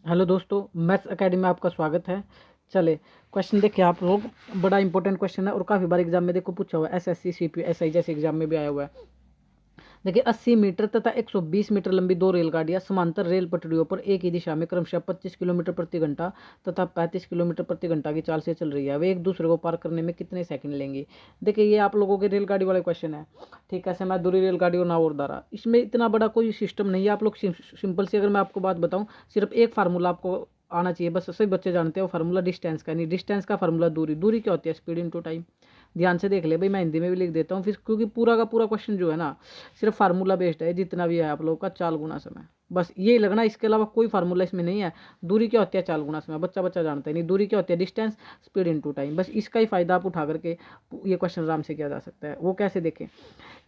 Hello दोस्तों, maths academy में आपका स्वागत है। चले क्वेश्चन देखिए आप लोग, बड़ा इंपॉर्टेंट क्वेश्चन है और काफ़ी बार एग्जाम में देखो पूछा हुआ है। एसएससी, सीपीयू, एसआई जैसे एग्जाम में भी आया हुआ है। देखिए 80 मीटर तथा 120 मीटर लंबी दो रेलगाड़ियां समांतर रेल पटरियों पर एक ही दिशा में क्रमशः 25 किलोमीटर प्रति घंटा तथा 35 किलोमीटर प्रति घंटा की चाल से चल रही है। वे एक दूसरे को पार करने में कितने सेकंड लेंगी। देखिए ये आप लोगों के रेलगाड़ी वाले क्वेश्चन है। ठीक है, समय, दूरी, रेलगाड़ी और नाव और द्वारा। इसमें इतना बड़ा कोई सिस्टम नहीं है। आप लोग सिंपल सी अगर मैं आपको बात बताऊं, सिर्फ एक फार्मूला आपको आना चाहिए, बस सभी बच्चे जानते हैं। वो फार्मूला डिस्टेंस का नहीं, डिस्टेंस का फार्मूला दूरी। दूरी क्या होती है? Speed into time. ध्यान से देख ले भाई, मैं हिंदी में भी लिख देता हूँ फिर, क्योंकि पूरा का पूरा क्वेश्चन जो है ना सिर्फ फार्मूला बेस्ड है। जितना भी है आप लोगों का, चाल गुना समय, बस ये लगना, इसके अलावा कोई फार्मूला इसमें नहीं है। दूरी क्या होती है? चाल गुना समय। बच्चा बच्चा जानता है नहीं। दूरी क्या होती है? Distance, speed into time. बस इसका ही फायदा आप उठा करके ये क्वेश्चन आराम से किया जा सकता है। वो कैसे देखें,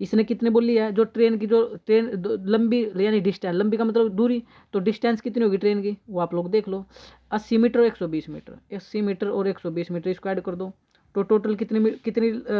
इसने कितने बोली है? जो ट्रेन की, जो ट्रेन लंबी यानी डिस्टेंस, लंबी का मतलब दूरी, तो डिस्टेंस कितनी होगी ट्रेन की वो आप लोग देख लो। 80 मीटर और 120 मीटर, 80 मीटर और 120 मीटर, इसको ऐड कर दो तो टोटल कितनी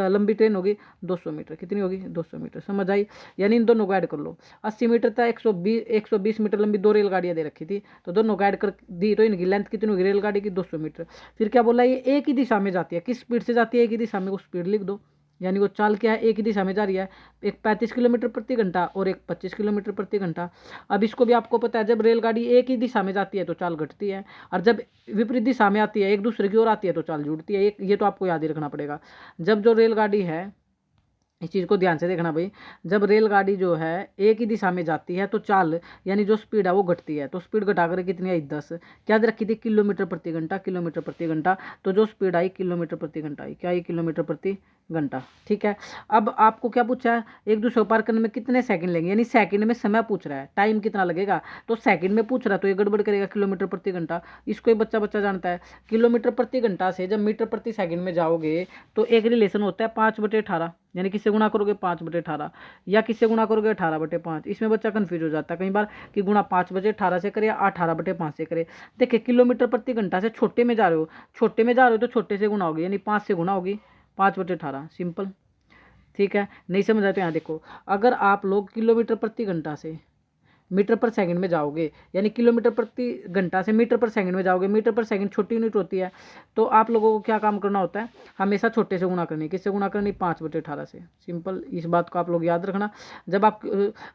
लंबी ट्रेन होगी? 200 मीटर। कितनी होगी? 200 मीटर। समझ आई? यानी इन दोनों को ऐड कर लो। 80 मीटर था, 120 मीटर लंबी दो रेलगाड़ियां दे रखी थी, तो दोनों को ऐड कर दी तो इनकी लेंथ कितनी होगी रेलगाड़ी की? 200 मीटर। फिर क्या बोला? ये एक ही दिशा में जाती है। किस स्पीड से जाती है? एक ही दिशा में, वो स्पीड लिख दो। यानी वो चाल क्या है? एक ही दिशा में जा रही है। एक 35 किलोमीटर प्रति घंटा और एक 25 किलोमीटर प्रति घंटा। अब इसको भी आपको पता है, जब रेलगाड़ी एक ही दिशा में जाती है तो चाल घटती है, और जब विपरीत दिशा में आती है, एक दूसरे की ओर आती है, तो चाल जुड़ती है। ये तो आपको याद ही रखना पड़ेगा। जब जो रेलगाड़ी है, इस चीज़ को ध्यान से देखना भाई, जब रेलगाड़ी जो है एक ही दिशा में जाती है तो चाल यानी जो स्पीड है वो घटती है। तो स्पीड घटाकर कितनी आई? 10। क्या रखी थी? किलोमीटर प्रति घंटा, किलोमीटर प्रति घंटा। तो जो स्पीड आई किलोमीटर प्रति घंटा आई। क्या आई? किलोमीटर प्रति घंटा। ठीक है। अब आपको क्या पूछा है? एक दूसरे को पार करने में कितने सेकंड लेंगे, यानी सेकंड में समय पूछ रहा है, टाइम कितना लगेगा, तो सेकंड में पूछ रहा है तो ये गड़बड़ करेगा। किलोमीटर प्रति घंटा, इसको ही बच्चा बच्चा जानता है। किलोमीटर प्रति घंटा से जब मीटर प्रति सेकंड में जाओगे तो एक रिलेशन होता है 5/18, यानी किससे गुणा करोगे? 5/18, या किससे गुणा करोगे? 18/5। इसमें बच्चा कंफ्यूज हो जाता है कई बार कि गुणा 5/18 से करे या 18/5 से करे। देखिए किलोमीटर प्रति घंटा से छोटे में जा रहे हो, छोटे में जा रहे हो तो छोटे से गुणा होगी, यानी 5 से गुणा होगी। 5/18 सिंपल। ठीक है, नहीं समझ आए तो यहाँ देखो, अगर आप लोग किलोमीटर प्रति घंटा से मीटर पर सेकंड में जाओगे, यानी किलोमीटर प्रति घंटा से मीटर पर सेकंड में जाओगे, मीटर पर सेकंड छोटी यूनिट होती है, तो आप लोगों को क्या काम करना होता है? हमेशा छोटे से गुणा करनी। किससे गुणा करनी? 5/18 से। सिंपल, इस बात को आप लोग याद रखना। जब आप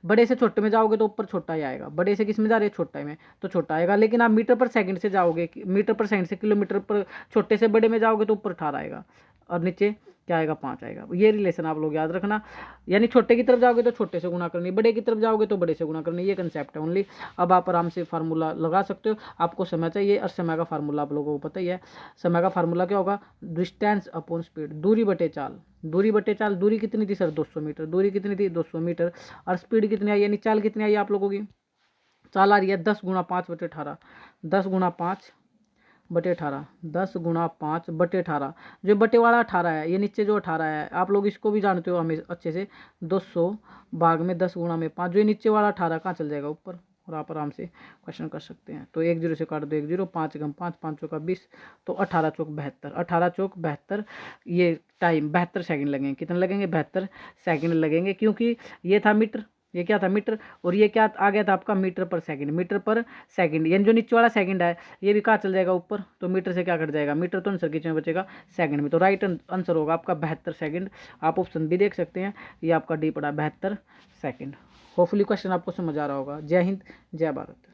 बड़े से छोटे में जाओगे तो ऊपर छोटा ही आएगा। बड़े से किस में जा रहे हैं? छोटा में, तो छोटा आएगा। लेकिन आप मीटर पर सेकंड से जाओगे, मीटर पर सेकंड से किलोमीटर पर छोटे से बड़े में जाओगे तो ऊपर 18 आएगा और नीचे क्या आएगा? 5 आएगा। ये रिलेशन आप लोग याद रखना। यानी छोटे की तरफ जाओगे तो छोटे से गुणा करनी, बड़े की तरफ जाओगे तो बड़े से गुणा करनी। ये कंसेप्ट है ओनली। अब आप आराम से फार्मूला लगा सकते हो। आपको समय चाहिए, और समय का फार्मूला आप लोगों को पता ही है। समय का फार्मूला क्या होगा? डिस्टेंस अपॉन स्पीड, दूरी बटे चाल। दूरी बटे चाल, दूरी कितनी थी सर? 200 मीटर। दूरी कितनी थी? 200 मीटर। और स्पीड कितनी आई, यानी चाल कितनी आई आप लोगों की? चाल आ रही है 10 गुणा 5/18। 10 गुणा 5/18, 10 गुणा 5/18। जो बटे वाला 18 है, ये नीचे जो 18 है, आप लोग इसको भी जानते हो हमें अच्छे से। 200 भाग में 10 गुणा में 5, जो नीचे वाला 18 कहाँ चल जाएगा? ऊपर। और आप आराम से क्वेश्चन कर सकते हैं। तो 1 0 से काट दो 1 0, 5 × 5, 5 चौका 20, तो 18 चौक 72, 18 चौक 72। ये टाइम 72 सेकंड लगेंगे। कितने लगेंगे? 72 सेकंड लगेंगे, क्योंकि ये था मीटर, ये क्या था? मीटर, और ये क्या आ गया था आपका? मीटर पर सेकंड। मीटर पर सेकंड, यानी जो नीचे वाला सेकंड है ये भी कहाँ चल जाएगा? ऊपर। तो मीटर से क्या कट जाएगा? मीटर तो आंसर किस में बचेगा? सेकंड में। तो राइट आंसर होगा आपका 72 सेकंड। आप ऑप्शन भी देख सकते हैं, ये आपका डी पड़ा 72 सेकंड। होपफुली क्वेश्चन आपको समझ आ रहा होगा। जय हिंद, जय भारत।